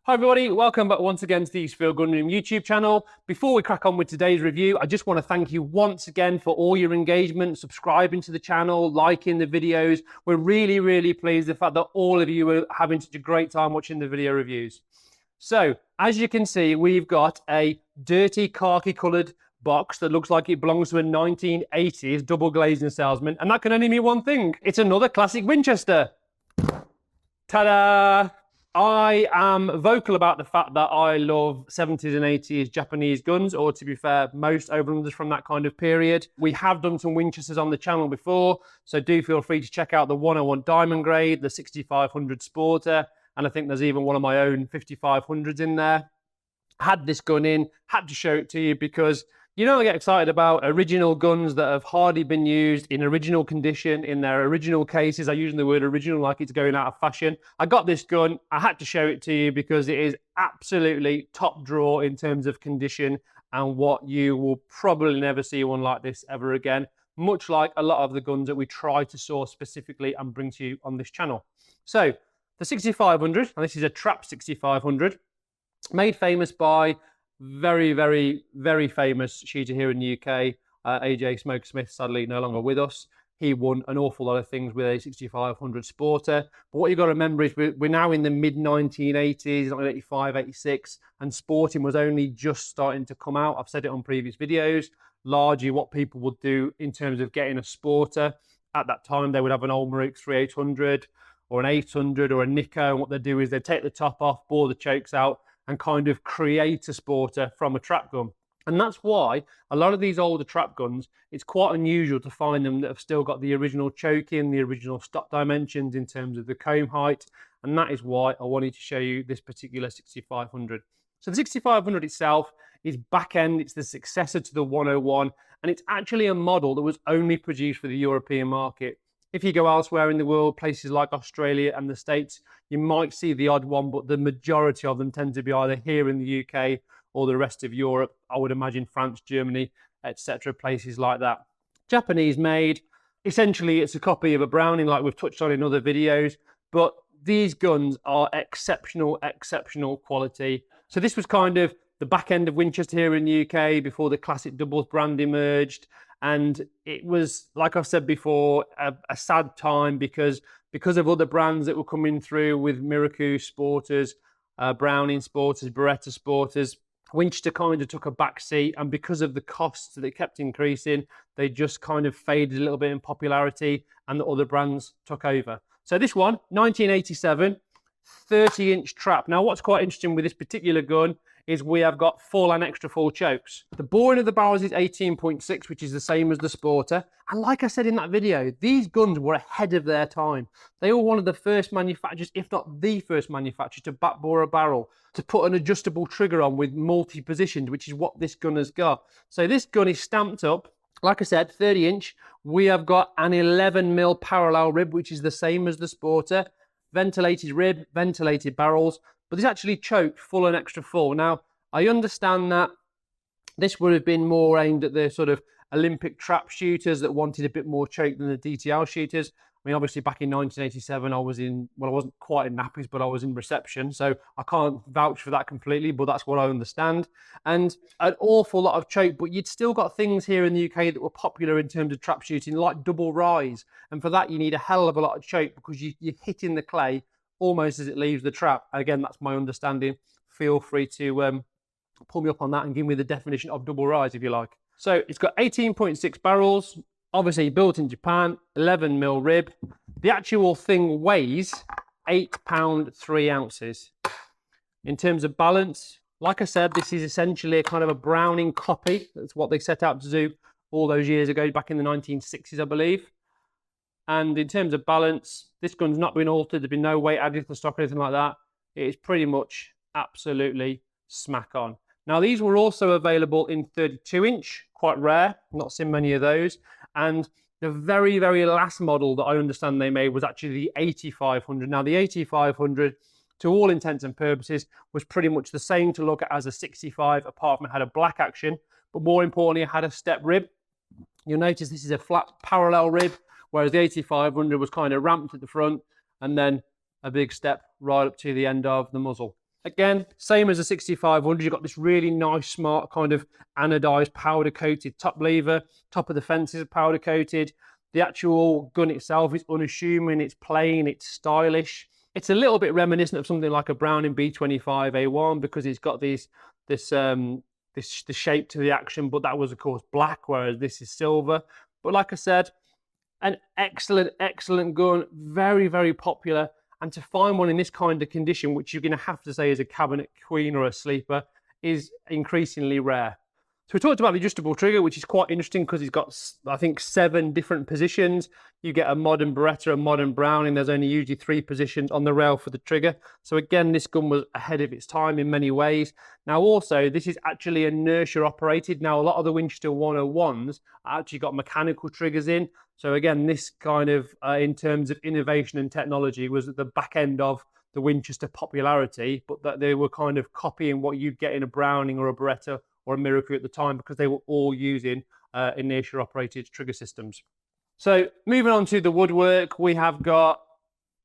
Hi everybody, welcome back once again to the Eastfield Gunroom YouTube channel. Before we crack on with today's review, I just want to thank you once again for all your engagement, subscribing to the channel, liking the videos. We're really pleased with the fact that all of you are having such a great time watching the video reviews. So, as you can see, we've got a dirty khaki coloured box that looks like it belongs to a 1980s double glazing salesman, and that can only mean one thing. It's another classic Winchester. Ta-da! I am vocal about the fact that I love 70s and 80s Japanese guns, or to be fair, most overlanders from that kind of period. We have done some Winchesters on the channel before, so do feel free to check out the 101 Diamond Grade, the 6500 Sporter, and I think there's even one of my own 5500s in there. Had this gun in, had to show it to you because you know I get excited about original guns that have hardly been used in original condition, in their original cases. I'm using the word original like it's going out of fashion. I got this gun, I had to show it to you because it is absolutely top draw in terms of condition and what you will probably never see one like this ever again, much like a lot of the guns that we try to source specifically and bring to you on this channel. So, the 6500, and this is a Trap 6500, made famous by very famous shooter here in the UK, AJ Smoker Smith, sadly no longer with us. He won an awful lot of things with a 6500 Sporter. But what you've got to remember is we're now in the mid-1980s, 1985, 86, and sporting was only just starting to come out. I've said it on previous videos. Largely what people would do in terms of getting a Sporter, at that time they would have an old Maruk 3800 or an 800 or a Nikko, and what they do is they take the top off, bore the chokes out, and kind of create a Sporter from a trap gun. And that's why a lot of these older trap guns, it's quite unusual to find them that have still got the original choking, the original stock dimensions in terms of the comb height. And that is why I wanted to show you this particular 6500. So the 6500 itself is back end, it's the successor to the 101, and it's actually a model that was only produced for the European market. If you go elsewhere in the world, places like Australia and the States, you might see the odd one, but the majority of them tend to be either here in the UK or the rest of Europe. I would imagine France, Germany, etc., places like that. Japanese made, essentially it's a copy of a Browning like we've touched on in other videos, but these guns are exceptional quality. So this was kind of the back end of Winchester here in the UK before the classic doubles brand emerged. And it was, like I've said before, a sad time because of other brands that were coming through with Miraku Sporters, Browning Sporters, Beretta Sporters. Winchester kind of took a back seat, and because of the costs that kept increasing, they just kind of faded a little bit in popularity and the other brands took over. So this one, 1987, 30-inch trap. Now what's quite interesting with this particular gun is we have got full and extra full chokes. The boring of the barrels is 18.6, which is the same as the Sporter. And like I said in that video, these guns were ahead of their time. They were one of the first manufacturers, if not the first manufacturer, to backbore a barrel, to put an adjustable trigger on with multi-positioned, which is what this gun has got. So this gun is stamped up, like I said, 30-inch. We have got an 11mm parallel rib, which is the same as the Sporter. Ventilated rib, ventilated barrels, but it's actually choked full and extra full. Now, I understand that this would have been more aimed at the sort of Olympic trap shooters that wanted a bit more choke than the DTL shooters. I mean, obviously back in 1987, I was in, well, I wasn't quite in nappies, but I was in reception. So I can't vouch for that completely, but that's what I understand. And an awful lot of choke, but you'd still got things here in the UK that were popular in terms of trap shooting, like double rise. And for that, you need a hell of a lot of choke because you're hitting the clay almost as it leaves the trap. Again, that's my understanding. Feel free to pull me up on that and give me the definition of double rise if you like. So it's got 18.6 barrels. Obviously built in Japan, 11mm rib. The actual thing weighs 8 pounds 3 ounces. In terms of balance, like I said, this is essentially a kind of a Browning copy. That's what they set out to do all those years ago, back in the 1960s, I believe. And in terms of balance, this gun's not been altered. There's been no weight added to the stock or anything like that. It is pretty much absolutely smack on. Now, these were also available in 32-inch, quite rare. Not seen many of those. And the very last model that I understand they made was actually the 8500. Now, the 8500, to all intents and purposes, was pretty much the same to look at as a 65, apart from it had a black action, but more importantly, it had a step rib. You'll notice this is a flat parallel rib, whereas the 8500 was kind of ramped at the front and then a big step right up to the end of the muzzle. Again, same as a 6500, you've got this really nice, smart kind of anodized, powder-coated top lever. Top of the fence is powder coated. The actual gun itself is unassuming, it's plain, it's stylish. It's a little bit reminiscent of something like a Browning B25A1 because it's got this the shape to the action, but that was of course black, whereas this is silver. But like I said, an excellent gun, very, very popular. And to find one in this kind of condition, which you're going to have to say is a cabinet queen or a sleeper, is increasingly rare. So we talked about the adjustable trigger, which is quite interesting because it's got, I think, 7 different positions. You get a modern Beretta, a modern Browning. There's only usually 3 positions on the rail for the trigger. So again, this gun was ahead of its time in many ways. Now also, this is actually inertia operated. Now a lot of the Winchester 101s actually got mechanical triggers in. So again, this kind of, in terms of innovation and technology, was at the back end of the Winchester popularity, but that they were kind of copying what you'd get in a Browning or a Beretta or a Miracle at the time because they were all using inertia operated trigger systems. So moving on to the woodwork, we have got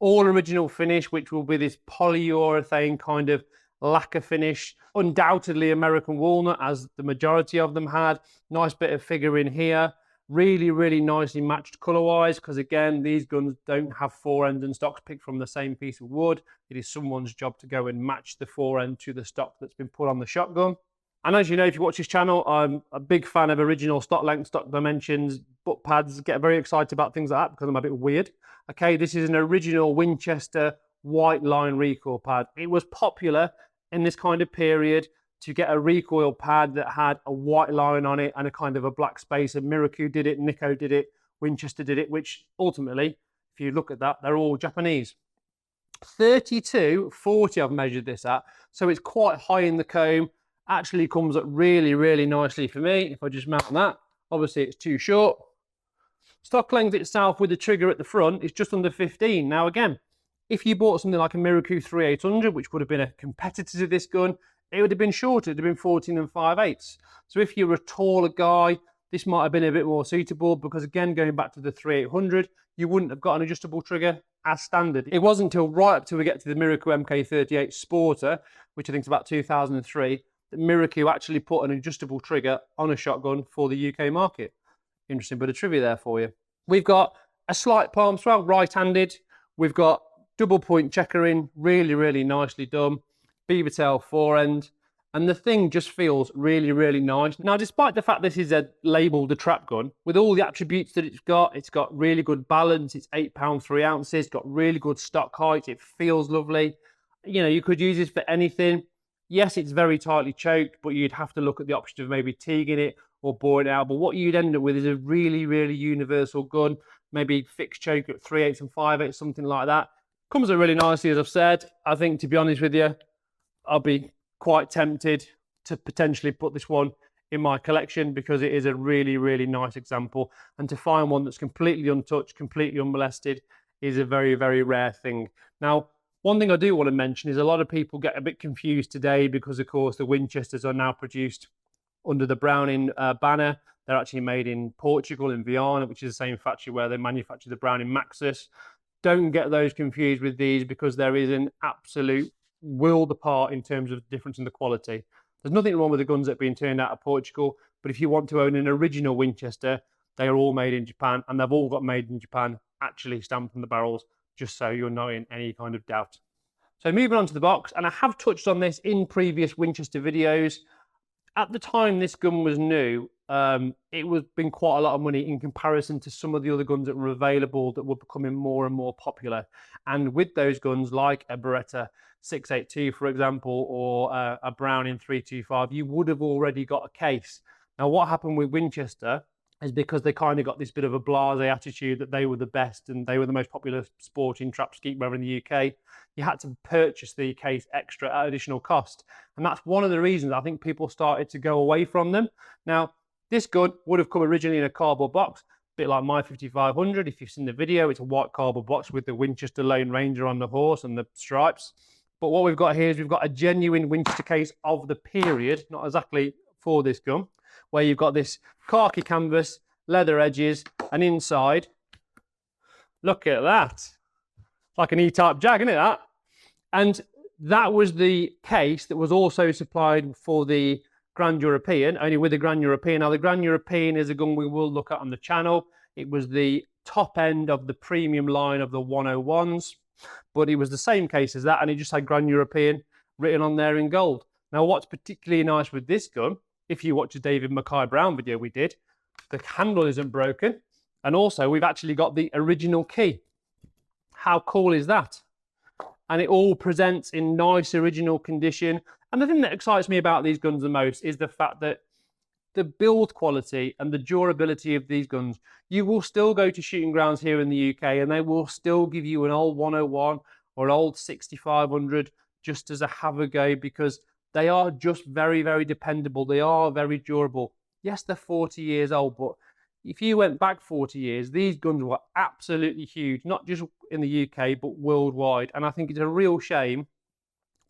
all original finish, which will be this polyurethane kind of lacquer finish, undoubtedly American walnut, as the majority of them had. Nice bit of figure in here. Really, really nicely matched colour-wise, because again, these guns don't have fore end and stocks picked from the same piece of wood. It is someone's job to go and match the fore end to the stock that's been put on the shotgun. And as you know, if you watch this channel, I'm a big fan of original stock length, stock dimensions, butt pads. Get very excited about things like that because I'm a bit weird. Okay, this is an original Winchester white line recoil pad. It was popular in this kind of period to get a recoil pad that had a white line on it and a kind of a black space. And Miracle did it, Nikko did it, Winchester did it, which ultimately, if you look at that, they're all Japanese. 3240 I've measured this at, so it's quite high in the comb. Actually comes up really, really nicely for me. If I just mount that, obviously it's too short. Stock length itself with the trigger at the front is just under 15. Now again, if you bought something like a Miracle 3800, which would have been a competitor to this gun, it would have been shorter, it would have been 14 and 5/8. So if you're a taller guy, this might have been a bit more suitable because again, going back to the 3800, you wouldn't have got an adjustable trigger as standard. It wasn't until right up till we get to the Miracle MK38 Sporter, which I think is about 2003, that Miracle actually put an adjustable trigger on a shotgun for the UK market. Interesting bit of trivia there for you. We've got a slight palm swell, right-handed. We've got double point checkering, really, really nicely done. Beaver tail fore end. And the thing just feels really, really nice. Now, despite the fact this is labelled a trap gun, with all the attributes that it's got really good balance, it's 8 pounds 3 ounces, it's got really good stock height, it feels lovely. You know, you could use this for anything. Yes, it's very tightly choked, but you'd have to look at the option of maybe teaguing it or boring it out. But what you'd end up with is a really, really universal gun, maybe fixed choke at 3/8 and 5/8, something like that. Comes out really nicely, as I've said. I think, to be honest with you, I'll be quite tempted to potentially put this one in my collection because it is a really, really nice example. And to find one that's completely untouched, completely unmolested is a very, very rare thing. Now, one thing I do want to mention is a lot of people get a bit confused today because, of course, the Winchesters are now produced under the Browning banner. They're actually made in Portugal, in Viana, which is the same factory where they manufacture the Browning Maxus. Don't get those confused with these because there is an absolute world apart in terms of the difference in the quality. There's nothing wrong with the guns that are being turned out of Portugal, but if you want to own an original Winchester, they are all made in Japan, and they've all got made in Japan actually stamped on the barrels, just so you're not in any kind of doubt. So moving on to the box, and I have touched on this in previous Winchester videos. At the time this gun was new, it was been quite a lot of money in comparison to some of the other guns that were available that were becoming more and more popular. And with those guns, like a Beretta 682, for example, or a Browning 325, you would have already got a case. Now, what happened with Winchester is because they kind of got this bit of a blasé attitude that they were the best and they were the most popular sporting trap skeet wearer in the UK. You had to purchase the case extra at additional cost. And that's one of the reasons I think people started to go away from them. Now, this gun would have come originally in a cardboard box, a bit like my 5500. If you've seen the video, it's a white cardboard box with the Winchester Lone Ranger on the horse and the stripes. But what we've got here is we've got a genuine Winchester case of the period, not exactly for this gun, where you've got this khaki canvas, leather edges, and inside, look at that. It's like an E-type Jag, isn't it, that? And that was the case that was also supplied for the Grand European, only with the Grand European. Now, the Grand European is a gun we will look at on the channel. It was the top end of the premium line of the 101s, but it was the same case as that, and it just had Grand European written on there in gold. Now, what's particularly nice with this gun, if you watch the David Mackay-Brown video we did, the handle isn't broken, and also we've actually got the original key. How cool is that? And it all presents in nice original condition. And the thing that excites me about these guns the most is the fact that the build quality and the durability of these guns. You will still go to shooting grounds here in the UK and they will still give you an old 101 or an old 6500 just as a have a go, because they are just very, very dependable. They are very durable. Yes, they're 40 years old, but if you went back 40 years, these guns were absolutely huge, not just in the UK, but worldwide. And I think it's a real shame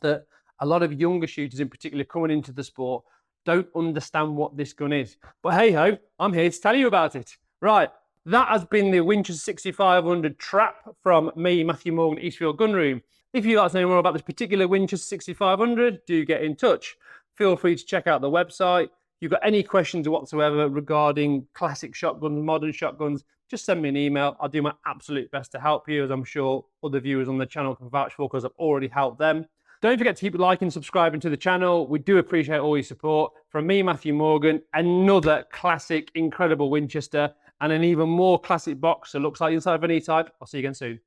that a lot of younger shooters in particular coming into the sport don't understand what this gun is. But hey ho, I'm here to tell you about it. Right, that has been the Winchester 6500 trap from me, Matthew Morgan, Eastfield Gunroom. If you'd like to know more about this particular Winchester 6500, do get in touch. Feel free to check out the website. If you've got any questions whatsoever regarding classic shotguns, modern shotguns, just send me an email. I'll do my absolute best to help you, as I'm sure other viewers on the channel can vouch for, because I've already helped them. Don't forget to keep liking and subscribing to the channel. We do appreciate all your support. From me, Matthew Morgan, another classic, incredible Winchester, and an even more classic box that looks like the inside of an E-Type. I'll see you again soon.